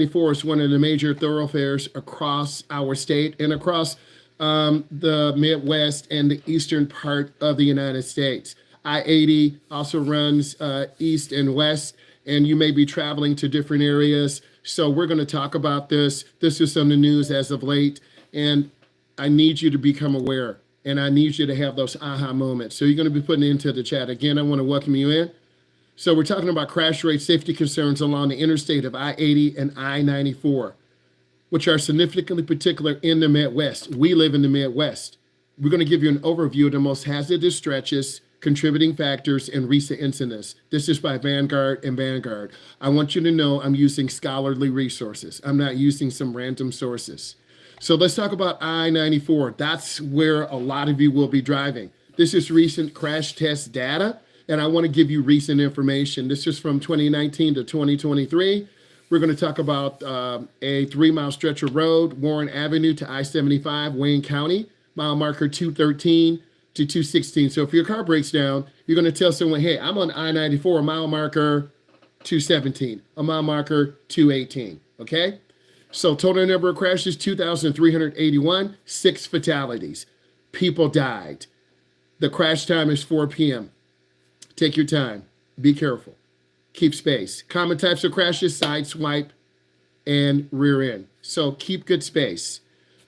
I-94 is one of the major thoroughfares across our state and across the Midwest and the eastern part of the United States. I-80 also runs east and west, and you may be traveling to different areas. So we're going to talk about this. This is on the news as of late, and I need you to become aware, and I need you to have those aha moments. So you're going to be putting it into the chat. Again, I want to welcome you in. So we're talking about crash rate safety concerns along the interstate of I-80 and I-94, which are significantly particular in the Midwest. We live in the Midwest. We're going to give you an overview of the most hazardous stretches, contributing factors, and recent incidents. This is by Vanguard and Vanguard. I want you to know I'm using scholarly resources. I'm not using some random sources. So let's talk about I-94. That's where a lot of you will be driving. This is recent crash test data, and I want to give you recent information. This is from 2019 to 2023. We're going to talk about a 3-mile stretch of road, Warren Avenue to I-75, Wayne County, mile marker 213 to 216. So if your car breaks down, you're going to tell someone, hey, I'm on I-94, mile marker 217, a mile marker 218, okay? So total number of crashes, 2,381, 6 fatalities. People died. The crash time is 4 p.m. Take your time. Be careful. Keep space. Common types of crashes, side swipe and rear end. So keep good space.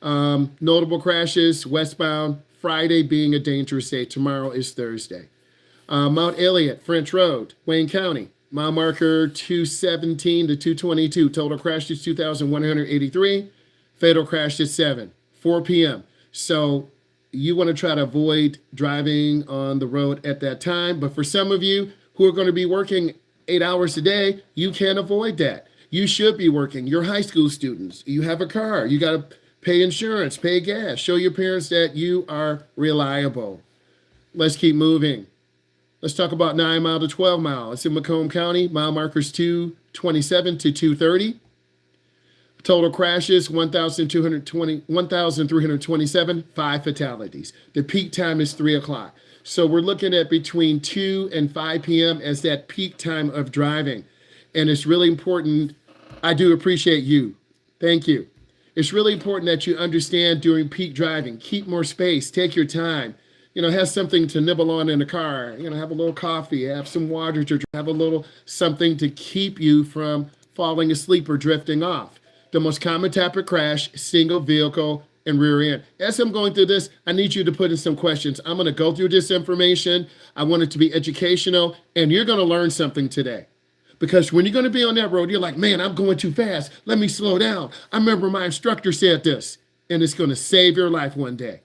Notable crashes, westbound, Friday being a dangerous day. Tomorrow is Thursday. Mount Elliott, French Road, Wayne County. Mile marker 217 to 222. Total crashes 2,183. Fatal crashes 7. 4 p.m. So you want to try to avoid driving on the road at that time. But for some of you who are going to be working 8 hours a day, you can't avoid that. You should be working. You're high school students. You have a car. You got to pay insurance, pay gas. Show your parents that you are reliable. Let's keep moving. Let's talk about 9 mile to 12 mile. It's in Macomb County. Mile markers 227 to 230. Total crashes, 1,327, 5 fatalities. The peak time is 3 o'clock. So we're looking at between 2 and 5 p.m. as that peak time of driving. And it's really important. I do appreciate you. Thank you. It's really important that you understand during peak driving. Keep more space. Take your time. Have something to nibble on in the car. Have a little coffee, have some water to drink, have a little something to keep you from falling asleep or drifting off. The most common type of crash, single vehicle and rear end. As I'm going through this, I need you to put in some questions. I'm going to go through this information. I want it to be educational, and you're going to learn something today. Because when you're going to be on that road, you're like, man, I'm going too fast. Let me slow down. I remember my instructor said this, and it's going to save your life one day.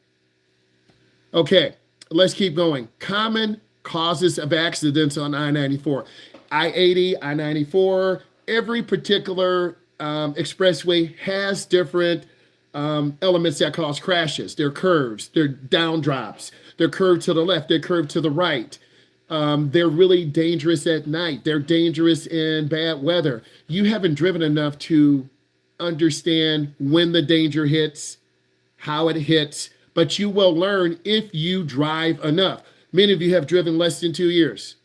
Okay, let's keep going. Common causes of accidents on I-94. I-80, I-94, every particular expressway has different elements that cause crashes. They're curves, they're down drops, they're curved to the left, they're curved to the right. They're really dangerous at night. They're dangerous in bad weather. You haven't driven enough to understand when the danger hits, how it hits, but you will learn if you drive enough. Many of you have driven less than 2 years,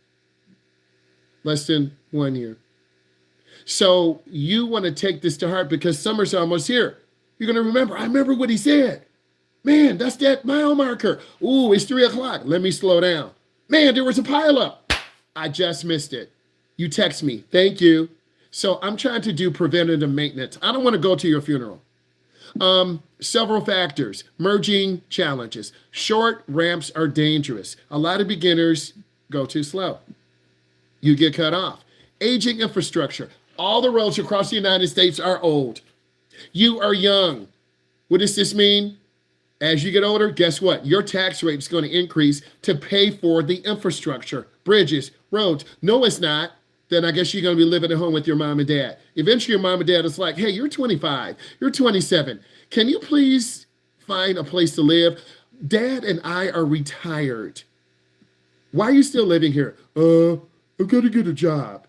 less than 1 year. So you want to take this to heart because summer's almost here. You're going to remember, I remember what he said. Man, that's that mile marker. Ooh, it's 3 o'clock. Let me slow down. Man, there was a pileup. I just missed it. You text me. Thank you. So I'm trying to do preventative maintenance. I don't want to go to your funeral. Several factors. Merging challenges. Short ramps are dangerous. A lot of beginners go too slow. You get cut off. Aging infrastructure. All the roads across the United States are old. You are young. What does this mean? As you get older, guess what? Your tax rate is going to increase to pay for the infrastructure, bridges, roads. No, it's not. Then I guess you're going to be living at home with your mom and dad. Eventually, your mom and dad is like, hey, you're 25, you're 27. Can you please find a place to live? Dad and I are retired. Why are you still living here? I've got to get a job.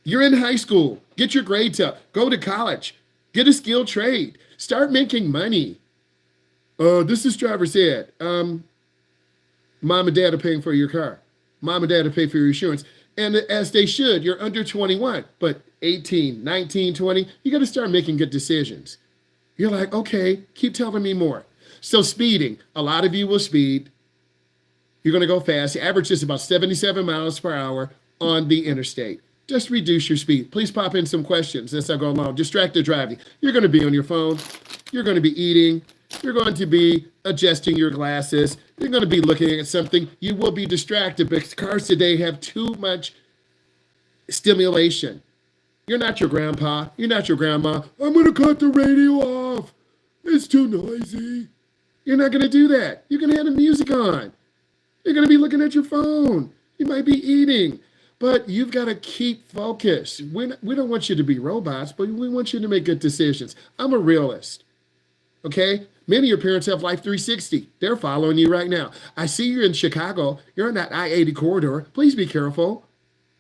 You're in high school. Get your grades up. Go to college. Get a skilled trade. Start making money. This is driver's ed. Mom and dad are paying for your car. Mom and dad are paying for your insurance. And as they should, you're under 21. But 18, 19, 20, you got to start making good decisions. You're like, okay, keep telling me more. So speeding, a lot of you will speed. You're going to go fast. The average is about 77 miles per hour on the interstate. Just reduce your speed. Please pop in some questions as I go along. Distracted driving. You're going to be on your phone. You're going to be eating. You're going to be adjusting your glasses. You're going to be looking at something. You will be distracted because cars today have too much stimulation. You're not your grandpa. You're not your grandma. I'm going to cut the radio off. It's too noisy. You're not going to do that. You're going to have the music on. You're going to be looking at your phone. You might be eating. But you've got to keep focus. We don't want you to be robots, but we want you to make good decisions. I'm a realist. Okay? Many of your parents have Life 360. They're following you right now. I see you're in Chicago. You're in that I-80 corridor. Please be careful.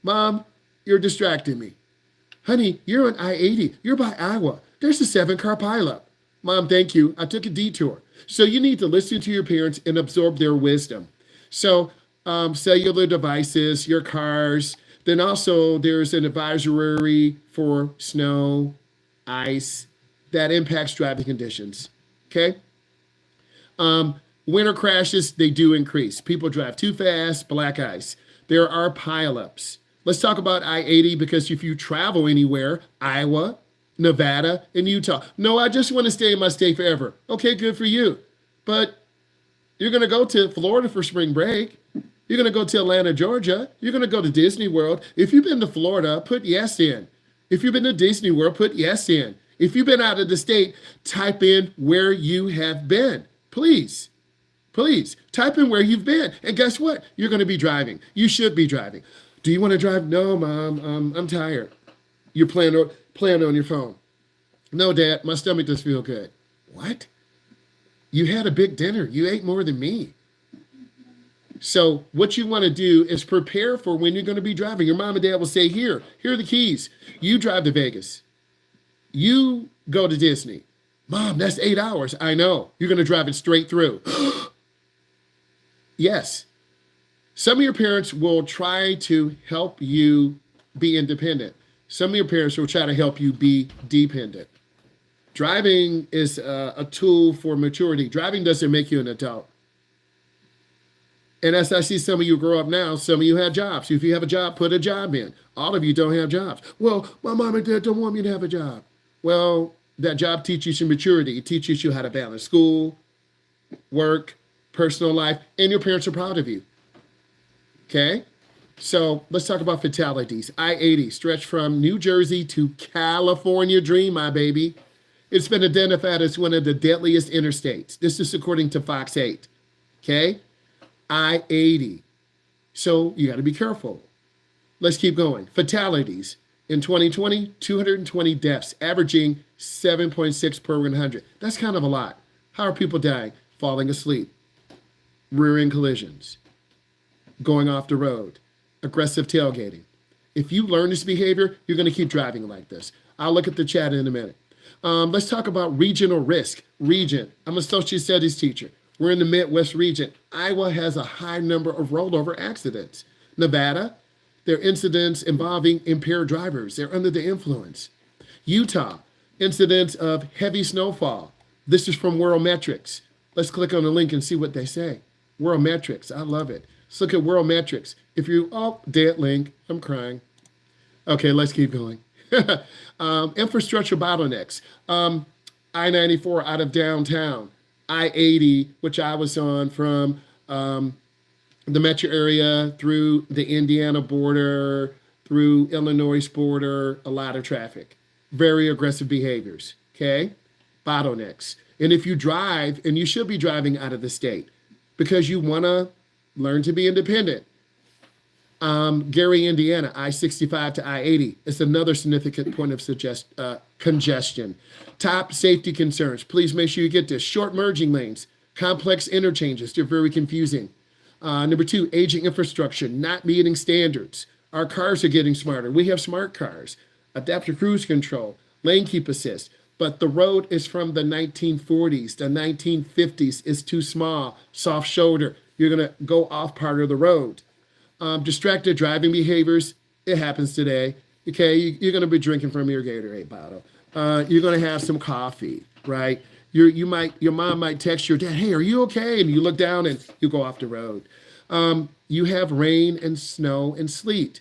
Mom, you're distracting me. Honey, you're on I-80. You're by Iowa. There's a 7-car pileup. Mom, thank you. I took a detour. So you need to listen to your parents and absorb their wisdom. So cellular devices, your cars. Then also there's an advisory for snow, ice, that impacts driving conditions. Okay? Winter crashes, they do increase. People drive too fast, black ice. There are pileups. Let's talk about I-80 because if you travel anywhere, Iowa, Nevada, and Utah. No, I just want to stay in my state forever. Okay, good for you. But you're going to go to Florida for spring break. You're going to go to Atlanta, Georgia. You're going to go to Disney World. If you've been to Florida, put yes in. If you've been to Disney World, put yes in. If you've been out of the state, type in where you have been. Please, please type in where you've been. And guess what? You're going to be driving. You should be driving. Do you want to drive? No, Mom, I'm tired. You're playing on your phone. No, Dad, my stomach doesn't feel good. What? You had a big dinner. You ate more than me. So what you want to do is prepare for when you're going to be driving. Your mom and dad will say, here are the keys. You drive to Vegas. You go to Disney. Mom, that's 8 hours. I know. You're going to drive it straight through. Yes. Some of your parents will try to help you be independent. Some of your parents will try to help you be dependent. Driving is a tool for maturity. Driving doesn't make you an adult. And as I see some of you grow up now, some of you have jobs. If you have a job, put a job in. All of you don't have jobs. Well, my mom and dad don't want me to have a job. Well, that job teaches you maturity. It teaches you how to balance school, work, personal life, and your parents are proud of you. Okay? So let's talk about fatalities. I-80 stretched from New Jersey to California dream, my baby. It's been identified as one of the deadliest interstates. This is according to Fox 8. Okay? I-80. So you got to be careful. Let's keep going. Fatalities. In 2020, 220 deaths, averaging 7.6 per 100. That's kind of a lot. How are people dying? Falling asleep, rear-end collisions, going off the road, aggressive tailgating. If you learn this behavior, you're going to keep driving like this. I'll look at the chat in a minute. Let's talk about regional risk. Region. I'm a social studies teacher. We're in the Midwest region. Iowa has a high number of rollover accidents. Nevada, there are incidents involving impaired drivers. They're under the influence. Utah, incidents of heavy snowfall. This is from World Metrics. Let's click on the link and see what they say. World Metrics, I love it. Let's look at World Metrics. If you, dead link, I'm crying. Okay, let's keep going. Infrastructure bottlenecks. I-94 out of downtown. I-80, which I was on from the metro area through the Indiana border, through Illinois border, a lot of traffic. Very aggressive behaviors, okay? Bottlenecks. And if you drive, and you should be driving out of the state because you want to learn to be independent. Gary, Indiana, I-65 to I-80 is another significant point of congestion. Top safety concerns. Please make sure you get this. Short merging lanes, complex interchanges. They're very confusing. Number 2, aging infrastructure, not meeting standards. Our cars are getting smarter. We have smart cars, adaptive cruise control, lane keep assist. But the road is from the 1940s. The 1950s is too small, soft shoulder. You're going to go off part of the road. Distracted driving behaviors, it happens today. Okay, you're going to be drinking from your Gatorade bottle. You're going to have some coffee, right? Your mom might text your dad, "Hey, are you okay?" And you look down and you go off the road. You have rain and snow and sleet.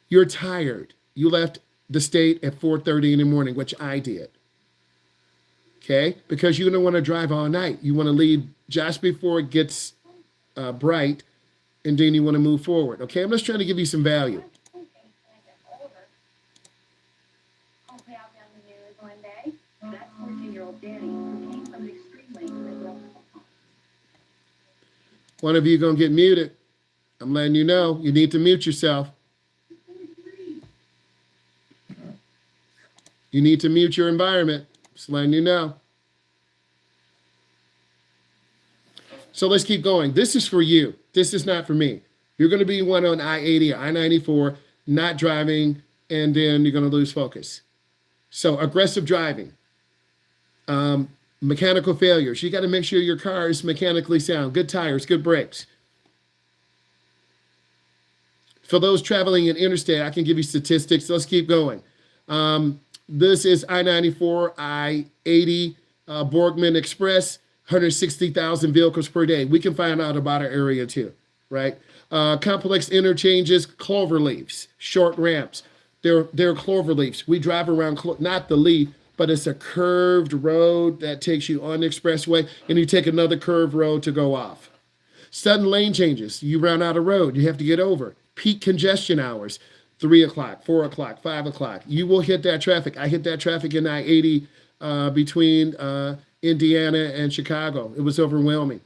You're tired. You left the state at 4:30 in the morning, which I did. Okay, because you don't want to drive all night. You want to leave just before it gets bright, and then you want to move forward. Okay, I'm just trying to give you some value. One of you gonna get muted. I'm letting you know. You need to mute yourself. You need to mute your environment. Just letting you know. So let's keep going. This is for you. This is not for me. You're going to be one on I-80 or I-94, not driving, and then you're going to lose focus. So aggressive driving, mechanical failures. You got to make sure your car is mechanically sound, good tires, good brakes. For those traveling in interstate, I can give you statistics. Let's keep going. This is I-94, I-80, Borgman Express, 160,000 vehicles per day. We can find out about our area too, right? Complex interchanges, clover leaves, short ramps. They're clover leaves. We drive around, not the leaf, but it's a curved road that takes you on the expressway, and you take another curved road to go off. Sudden lane changes. You run out of road. You have to get over. Peak congestion hours, 3 o'clock, 4 o'clock, 5 o'clock. You will hit that traffic. I hit that traffic in I-80 between Indiana and Chicago. It was overwhelming.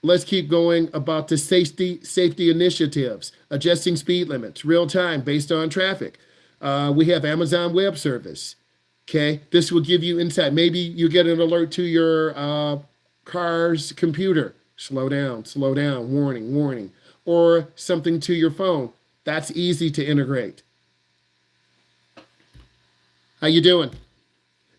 Let's keep going about the safety initiatives, adjusting speed limits, real time based on traffic. We have Amazon Web Service. Okay, this will give you insight. Maybe you get an alert to your car's computer. Slow down, warning, warning. Or something to your phone. That's easy to integrate. How you doing?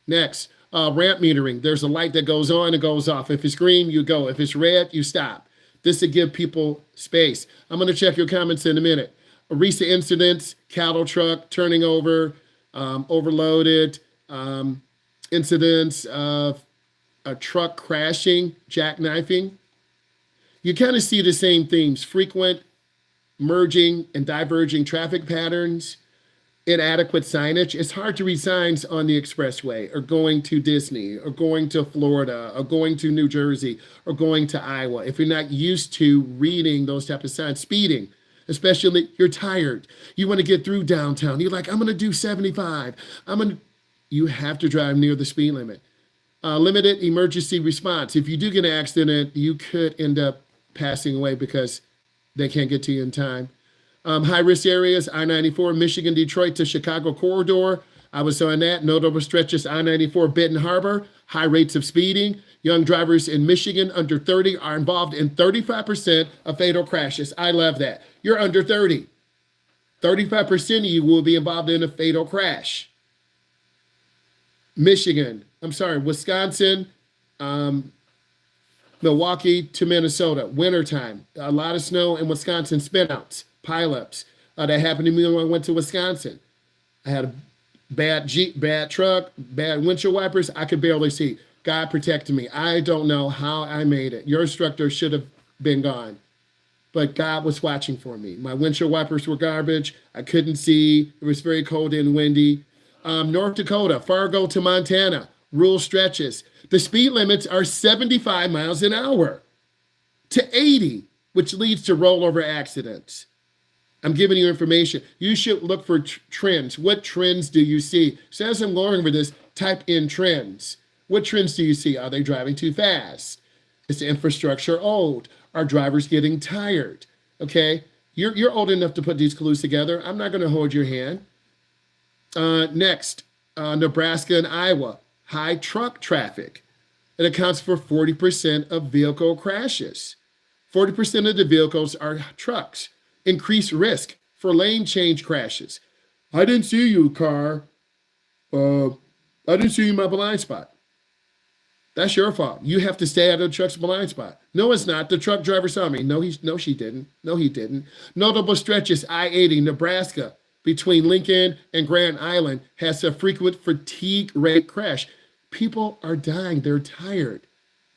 Next, ramp metering. There's a light that goes on and goes off. If it's green, you go. If it's red, you stop. This to give people space. I'm going to check your comments in a minute. Recent incidents, cattle truck turning over, overloaded, incidents of a truck crashing, jackknifing. You kind of see the same themes: frequent merging and diverging traffic patterns, inadequate signage. It's hard to read signs on the expressway, or going to Disney, or going to Florida, or going to New Jersey, or going to Iowa. If you're not used to reading those type of signs, speeding, especially you're tired. You want to get through downtown. You're like, I'm going to do 75. You have to drive near the speed limit. Limited emergency response. If you do get an accident, you could end up passing away because they can't get to you in time. High-risk areas, I-94, Michigan, Detroit to Chicago corridor. I was on that. Notable stretches, I-94, Benton Harbor, high rates of speeding. Young drivers in Michigan under 30 are involved in 35% of fatal crashes. I love that. You're under 30. 35% of you will be involved in a fatal crash. Wisconsin, Milwaukee to Minnesota, wintertime, a lot of snow in Wisconsin, spinouts, pileups. That happened to me when I went to Wisconsin. I had a bad Jeep, bad truck, bad windshield wipers. I could barely see. God protected me. I don't know how I made it. Your instructor should have been gone, but God was watching for me. My windshield wipers were garbage. I couldn't see. It was very cold and windy. North Dakota, Fargo to Montana, rural stretches. The speed limits are 75 miles an hour to 80, which leads to rollover accidents. I'm giving you information. You should look for trends. What trends do you see? So as I'm going over this, type in trends. What trends do you see? Are they driving too fast? Is the infrastructure old? Are drivers getting tired? Okay, you're old enough to put these clues together. I'm not going to hold your hand. Next, Nebraska and Iowa, high truck traffic. It accounts for 40% of vehicle crashes. 40% of the vehicles are trucks. Increased risk for lane change crashes. I didn't see you, car. I didn't see you in my blind spot. That's your fault. You have to stay out of the truck's blind spot. No, it's not. The truck driver saw me. No, she didn't. No, he didn't. Notable stretches, I-80, Nebraska, between Lincoln and Grand Island has a frequent fatigue rate crash. People are dying. They're tired.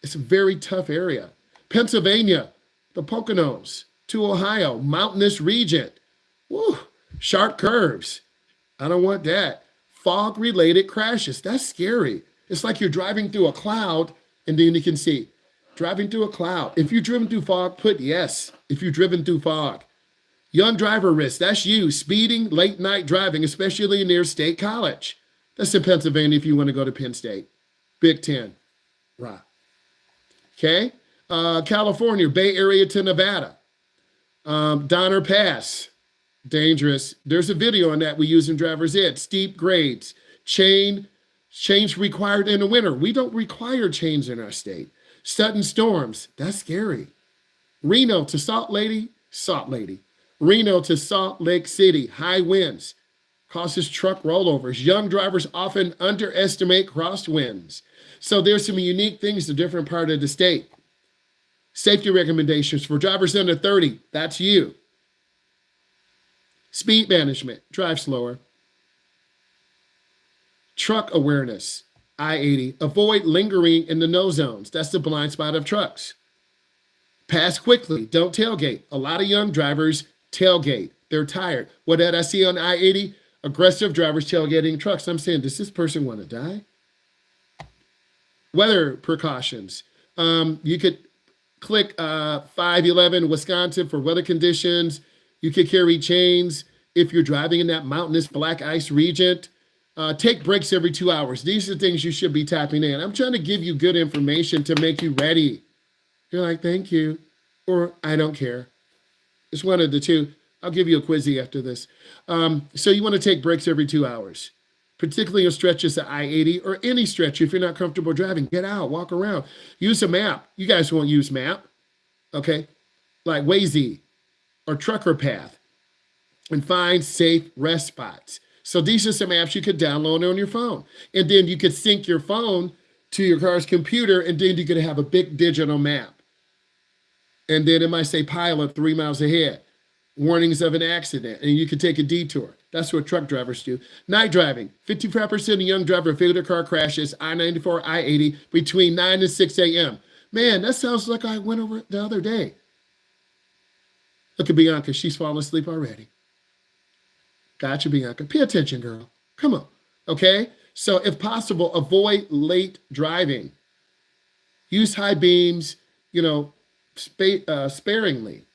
It's a very tough area. Pennsylvania, the Poconos, to Ohio, mountainous region. Woo, sharp curves. I don't want that. Fog related crashes. That's scary. It's like you're driving through a cloud and then you can see. Driving through a cloud. If you've driven through fog, put yes. If you've driven through fog. Young driver risk. That's you. Speeding, late night driving, especially near State College. That's in Pennsylvania if you want to go to Penn State. Big Ten. Right. Okay. California, Bay Area to Nevada. Donner Pass. Dangerous. There's a video on that we use in driver's ed. Steep grades. Change required in the winter. We don't require change in our state. Sudden storms. That's scary. Reno to Salt Lake. Reno to Salt Lake City. High winds. Causes truck rollovers. Young drivers often underestimate crosswinds. So there's some unique things in different part of the state. Safety recommendations for drivers under 30. That's you. Speed management. Drive slower. Truck awareness. I-80. Avoid lingering in the no zones. That's the blind spot of trucks. Pass quickly. Don't tailgate. A lot of young drivers tailgate. They're tired. What did I see on I-80? Aggressive drivers tailgating trucks. I'm saying, does this person want to die? Weather precautions. You could click 511 Wisconsin for weather conditions. You could carry chains if you're driving in that mountainous black ice region. Take breaks every 2 hours. These are things you should be tapping in. I'm trying to give you good information to make you ready. You're like, thank you, or I don't care. It's one of the two. I'll give you a quizzy after this. So you want to take breaks every 2 hours, particularly on stretches of I-80 or any stretch. If you're not comfortable driving, get out, walk around. Use a map. You guys won't use map, okay? Like Waze or Trucker Path, and find safe rest spots. So these are some apps you could download on your phone. And then you could sync your phone to your car's computer, and then you could have a big digital map. And then it might say pilot 3 miles ahead, warnings of an accident, and you could take a detour. That's what truck drivers do. Night driving. 55% of young drivers fatal to car crashes, I-94, I-80, between 9 and 6 a.m. Man, that sounds like I went over it the other day. Look at Bianca. She's falling asleep already. Gotcha, Bianca. Pay attention, girl. Come on. Okay? So if possible, avoid late driving. Use high beams, sparingly.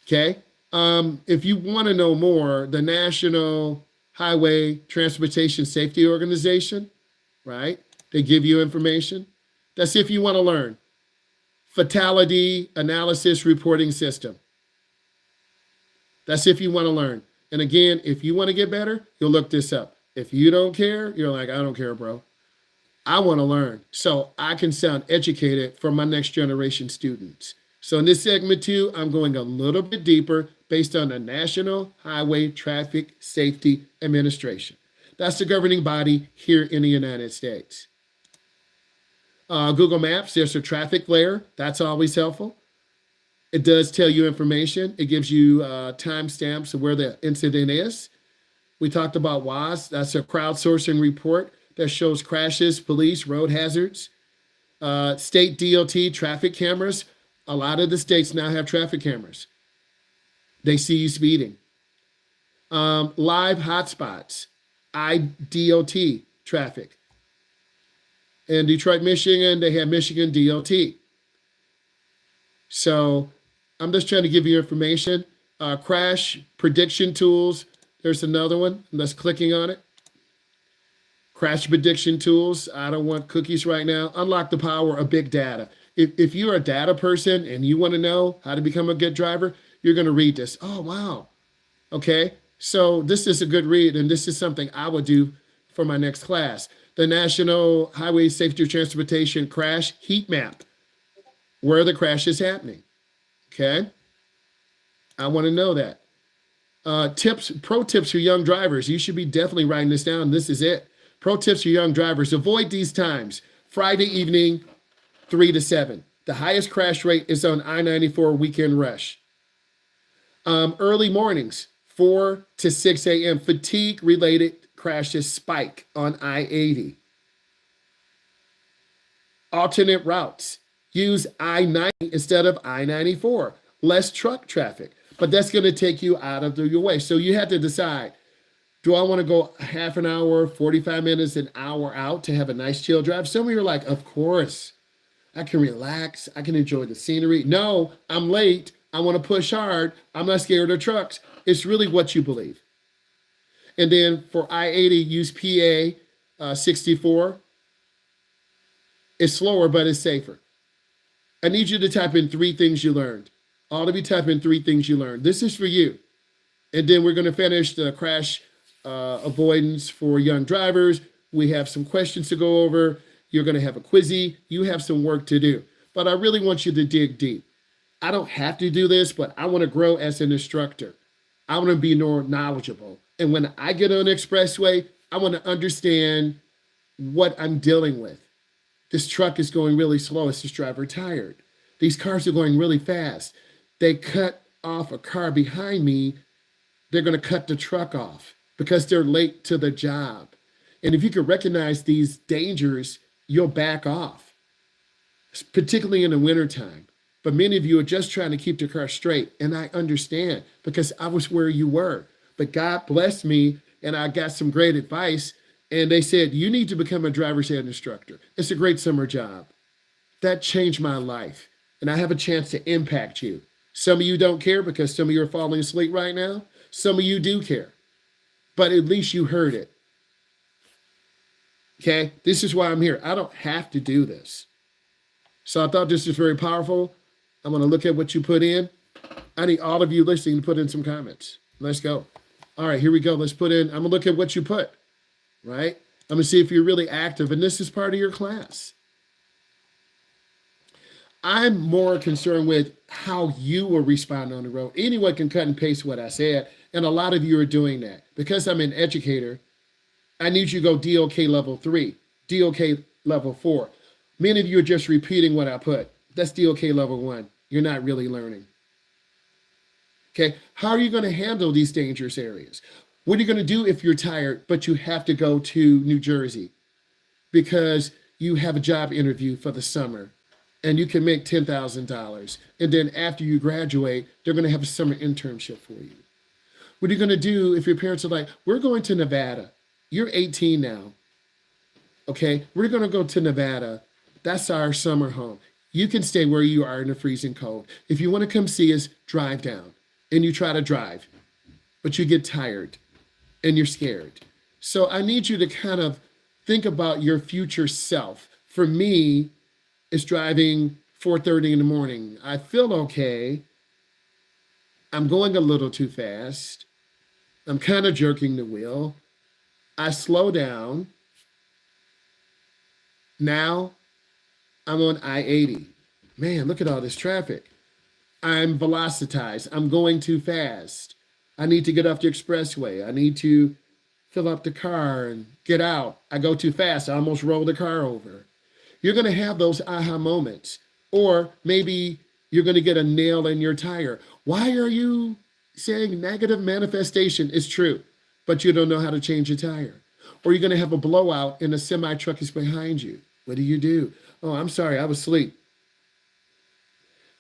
Okay? If you want to know more, the National Highway Transportation Safety Organization, right? They give you information. That's if you want to learn. Fatality Analysis Reporting System. That's if you want to learn. And again, if you want to get better, you'll look this up. If you don't care, you're like, I don't care, bro. I want to learn so I can sound educated for my next generation students. So in this segment 2, I'm going a little bit deeper based on the National Highway Traffic Safety Administration. That's the governing body here in the United States. Google Maps, there's a traffic layer. That's always helpful. It does tell you information. It gives you timestamps of where the incident is. We talked about WAS. That's a crowdsourcing report that shows crashes, police, road hazards. State DOT traffic cameras. A lot of the states now have traffic cameras. They see you speeding. Live hotspots. IDOT traffic. In Detroit, Michigan, they have Michigan DOT. So I'm just trying to give you information. Crash prediction tools. There's another one. I'm just clicking on it. Crash prediction tools. I don't want cookies right now. Unlock the power of big data. If you're a data person and you want to know how to become a good driver, you're going to read this. Oh, wow. Okay. So this is a good read, and this is something I would do for my next class. The National Highway Safety Transportation Crash Heat Map. Where the crash is happening. Okay. I want to know that. Pro tips for young drivers. You should be definitely writing this down. This is it. Pro tips for young drivers. Avoid these times. Friday evening, 3 to 7. The highest crash rate is on I-94 weekend rush. Early mornings, 4 to 6 a.m., fatigue-related crashes spike on I-80. Alternate routes. Use I-90 instead of I-94. Less truck traffic. But that's going to take you out of your way. So you have to decide, do I want to go half an hour, 45 minutes, an hour out to have a nice chill drive? Some of you are like, of course. I can relax. I can enjoy the scenery. No, I'm late. I want to push hard. I'm not scared of trucks. It's really what you believe. And then for I-80, use PA 64. It's slower, but it's safer. I need you to type in 3 things you learned. All of you type in 3 things you learned. This is for you. And then we're going to finish the crash avoidance for young drivers. We have some questions to go over. You're going to have a quizzy. You have some work to do. But I really want you to dig deep. I don't have to do this, but I want to grow as an instructor. I want to be more knowledgeable. And when I get on the Expressway, I want to understand what I'm dealing with. This truck is going really slow. Is this driver tired? These cars are going really fast. They cut off a car behind me. They're going to cut the truck off because they're late to the job. And if you can recognize these dangers, you'll back off, particularly in the wintertime. But many of you are just trying to keep the car straight. And I understand because I was where you were. But God blessed me and I got some great advice. And they said, you need to become a driver's ed instructor. It's a great summer job. That changed my life. And I have a chance to impact you. Some of you don't care because some of you are falling asleep right now. Some of you do care. But at least you heard it. Okay? This is why I'm here. I don't have to do this. So I thought this was very powerful. I'm going to look at what you put in. I need all of you listening to put in some comments. Let's go. All right, here we go. Let's put in, I'm going to look at what you put, right? I'm going to see if you're really active, and this is part of your class. I'm more concerned with how you will respond on the road. Anyone can cut and paste what I said, and a lot of you are doing that. Because I'm an educator, I need you to go DOK level 3, DOK level 4. Many of you are just repeating what I put. That's DOK level 1. You're not really learning. Okay, how are you going to handle these dangerous areas? What are you going to do if you're tired, but you have to go to New Jersey because you have a job interview for the summer and you can make $10,000. And then after you graduate, they're going to have a summer internship for you. What are you going to do if your parents are like, we're going to Nevada. You're 18 now. Okay, we're going to go to Nevada. That's our summer home. You can stay where you are in the freezing cold. If you want to come see us, drive down. And you try to drive, but you get tired and you're scared. So I need you to kind of think about your future self. For me, it's driving 4:30 in the morning. I feel okay. I'm going a little too fast. I'm kind of jerking the wheel. I slow down. Now I'm on I-80. Man, look at all this traffic. I'm velocitized. I'm going too fast. I need to get off the expressway. I need to fill up the car and get out. I go too fast. I almost roll the car over. You're going to have those aha moments. Or maybe you're going to get a nail in your tire. Why are you saying negative manifestation is true, but you don't know how to change your tire? Or you're going to have a blowout and a semi truck is behind you. What do? Oh, I'm sorry, I was asleep.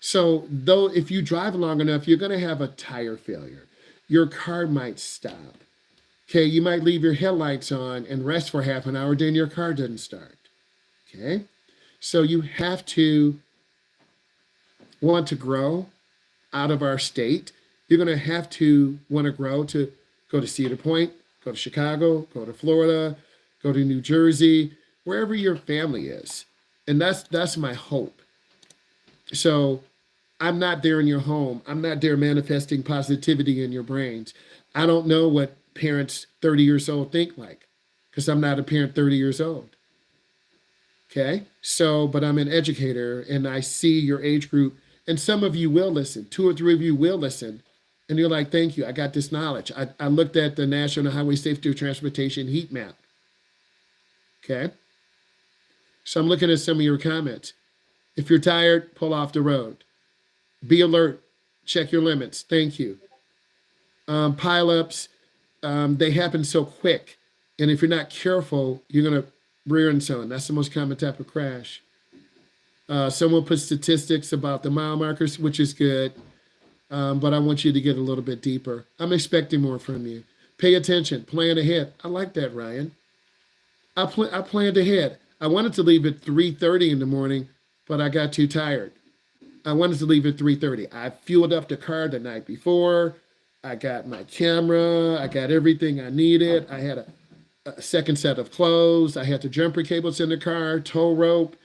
So though, if you drive long enough, you're going to have a tire failure. Your car might stop. Okay, you might leave your headlights on and rest for half an hour, then your car doesn't start. Okay, so you have to want to grow out of our state. You're going to have to want to grow to go to Cedar Point, go to Chicago, go to Florida, go to New Jersey, wherever your family is. And that's my hope. So I'm not there in your home. I'm not there manifesting positivity in your brains. I don't know what parents 30 years old think like because I'm not a parent 30 years old. Okay? So, but I'm an educator and I see your age group and some of you will listen. 2 or 3 of you will listen. And you're like, thank you. I got this knowledge. I looked at the National Highway Safety and Transportation heat map. Okay? So I'm looking at some of your comments. If you're tired, pull off the road. Be alert. Check your limits. Thank you. Pileups, they happen so quick. And if you're not careful, you're going to rear end someone. That's the most common type of crash. Someone put statistics about the mile markers, which is good, but I want you to get a little bit deeper. I'm expecting more from you. Pay attention, plan ahead. I like that, Ryan. I planned ahead. I wanted to leave at 3:30 in the morning, but I got too tired. I wanted to leave at 3:30. I fueled up the car the night before. I got my camera. I got everything I needed. I had a second set of clothes. I had the jumper cables in the car, tow rope.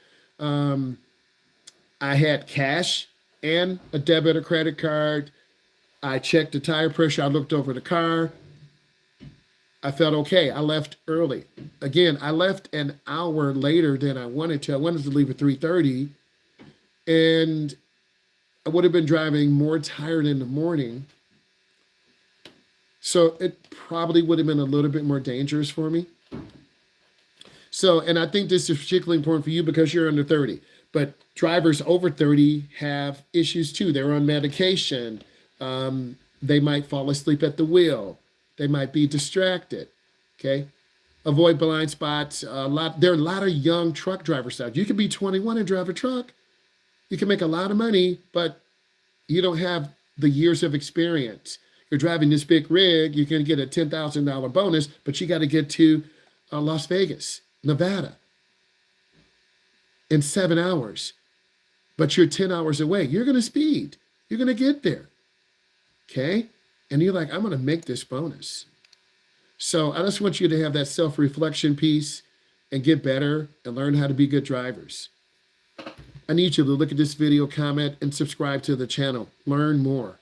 I had cash and a debit or credit card. I checked the tire pressure. I looked over the car. I felt okay. I left early. Again, I left an hour later than I wanted to. I wanted to leave at 3:30, and I would have been driving more tired in the morning. So it probably would have been a little bit more dangerous for me. So, and I think this is particularly important for you because you're under 30. But drivers over 30 have issues too. They're on medication. They might fall asleep at the wheel. They might be distracted. Okay. Avoid blind spots. There are a lot of young truck drivers out. You can be 21 and drive a truck. You can make a lot of money, but you don't have the years of experience. You're driving this big rig, you're going to get a $10,000 bonus, but you got to get to Las Vegas, Nevada in 7 hours. But you're 10 hours away. You're going to speed. You're going to get there. Okay? And you're like, I'm going to make this bonus. So I just want you to have that self-reflection piece and get better and learn how to be good drivers. I need you to look at this video, comment, and subscribe to the channel. Learn more.